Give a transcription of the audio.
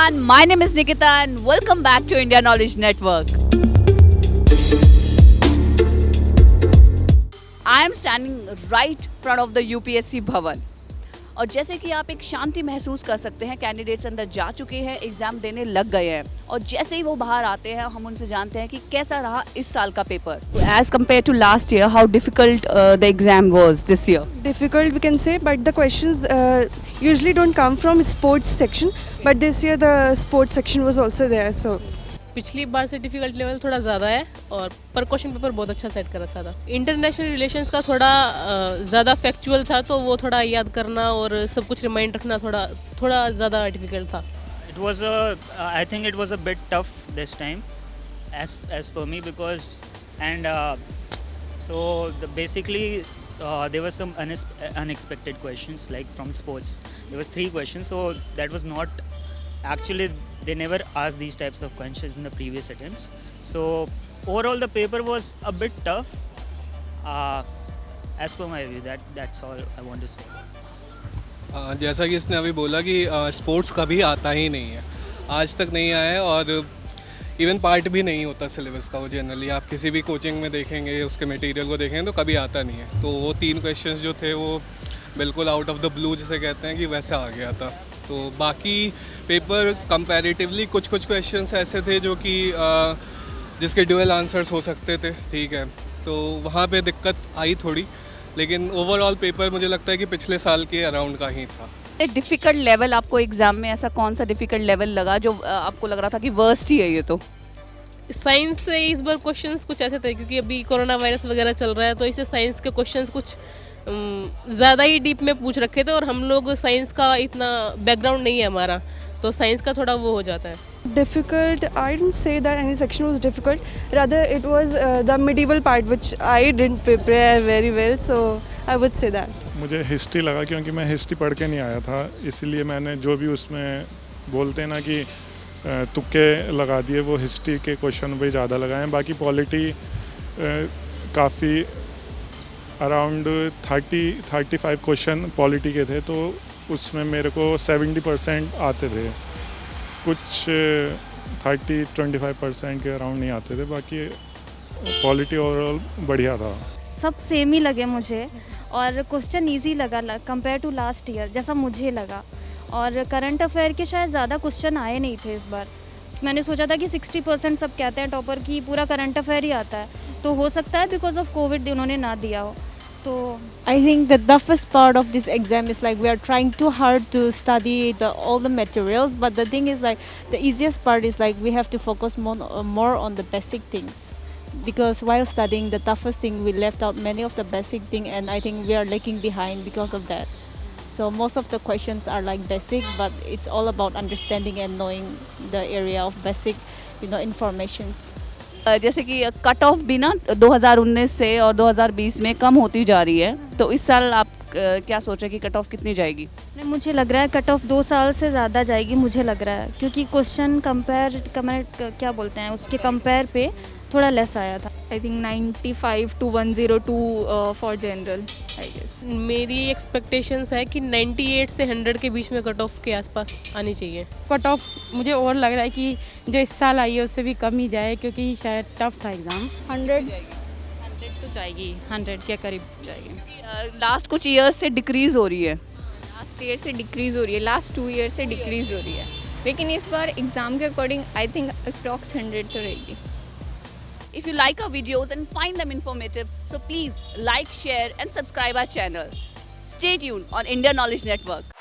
everyone, my name is Nikita and welcome back to India Knowledge Network. I am standing right in front of the UPSC भवन और जैसे कि आप एक शांति महसूस कर सकते हैं, कैंडिडेट्स अंदर जा चुके हैं, एग्ज़ाम देने लग गए हैं और जैसे ही वो बाहर आते हैं हम उनसे जानते हैं कि कैसा रहा इस साल का paper. As compared to last year, how difficult the exam was this year? Difficult we can say, but the questions usually don't come from sports section, but this year the sports section was also there. So पिछली बार से difficult level थोड़ा ज़्यादा है और पर question paper बहुत अच्छा set कर रखा था. इंटरनेशनल रिलेशंस का थोड़ा ज़्यादा फैक्चुअल था तो वो थोड़ा याद करना और सब कुछ रिमाइंड रखना थोड़ा ज़्यादा डिफ़िकल्ट था. It was I think it was a bit tough this time, as per me, because basically there were some unexpected questions like from sports. There was 3 questions, so that was not actually. They never asked these types of questions in the previous attempts. So overall, the paper was a bit tough. As per my view, that's all I want to say. जैसा कि इसने अभी बोला कि sports कभी आता ही नहीं है, आज तक नहीं आया है और इवन पार्ट भी नहीं होता सिलेबस का. वो जनरली आप किसी भी कोचिंग में देखेंगे, उसके मटेरियल को देखेंगे तो कभी आता नहीं है. तो वो 3 क्वेश्चंस जो थे वो बिल्कुल आउट ऑफ द ब्लू जिसे कहते हैं कि वैसे आ गया था. तो बाकी पेपर कंपैरेटिवली कुछ क्वेश्चंस ऐसे थे जो कि जिसके ड्यूअल आंसर्स हो सकते थे, ठीक है, तो वहाँ पे दिक्कत आई थोड़ी, लेकिन ओवरऑल पेपर मुझे लगता है कि पिछले साल के अराउंड का ही था. एक डिफ़िकल्ट लेवल आपको एग्ज़ाम में ऐसा कौन सा डिफ़िकल्ट लेवल लगा जो आपको लग रहा था कि वर्स्ट ही है ये? तो साइंस से इस बार क्वेश्चंस कुछ ऐसे थे क्योंकि अभी कोरोना वायरस वगैरह चल रहा है तो इससे साइंस के क्वेश्चंस कुछ ज़्यादा ही डीप में पूछ रखे थे और हम लोग साइंस का इतना बैकग्राउंड नहीं है हमारा, तो साइंस का थोड़ा वो हो जाता है. difficult, I didn't say that any section was difficult. Rather, it was the medieval part which I didn't prepare very well. So I would say that. मुझे हिस्ट्री लगा क्योंकि मैं हिस्ट्री पढ़ के नहीं आया था, इसलिए मैंने जो भी उसमें बोलते हैं ना कि तुक्के लगा दिए, वो हिस्ट्री के क्वेश्चन पे ज़्यादा लगाए हैं. बाकी पॉलिटी काफ़ी अराउंड 30-35 क्वेश्चन पॉलिटी के थे, तो उसमें मेरे को 70% आते थे, कुछ 30-25% के अराउंड नहीं आते थे. बाकी पॉलिटी ओवरऑल बढ़िया था. सब सेम ही लगे मुझे और क्वेश्चन इजी लगा कंपेयर टू लास्ट ईयर जैसा मुझे लगा. और करंट अफेयर के शायद ज़्यादा क्वेश्चन आए नहीं थे इस बार. मैंने सोचा था कि 60% सब कहते हैं टॉपर की पूरा करंट अफेयर ही आता है, तो हो सकता है बिकॉज ऑफ कोविड उन्होंने ना दिया हो. तो I think the toughest part of this exam is like we are trying too hard to study all the materials, but the thing is like the easiest part is like we have to focus more on the basic things, because while studying the toughest thing we left out many of the basic thing, and I think we are lagging behind because of that. So most of the questions are like basic, but it's all about understanding and knowing the area of basic, informations. जैसे कि cut off भी ना 2019 से और 2020 में कम होती जा रही है, तो इस साल आप क्या सोच रहे हैं कि कट ऑफ कितनी जाएगी? नहीं, मुझे लग रहा है कट ऑफ 2 साल से ज़्यादा जाएगी मुझे लग रहा है, क्योंकि क्वेश्चन कंपेयर क्या बोलते हैं उसके कंपेयर पे थोड़ा लेस आया था. I think 95 to 102 for general, I guess. मेरी एक्सपेक्टेशंस है कि 98 से 100 के बीच में कट ऑफ के आसपास आनी चाहिए. कट ऑफ मुझे और लग रहा है कि जो इस साल आई है उससे भी कम ही जाए, क्योंकि शायद टफ था एग्ज़ाम. 100 तो जाएगी, 100 के करीब जाएगी. लास्ट कुछ ईयर्स से डिक्रीज़ हो रही है. लास्ट ईयर से डिक्रीज़ हो रही है, लास्ट 2 ईयर से डिक्रीज़ हो रही है, लेकिन इस बार एग्ज़ाम के अकॉर्डिंग आई थिंक अप्रॉक्स 100 तो रहेगी. If you like our videos and find them informative, so please like, share and subscribe our channel. Stay tuned on India Knowledge Network.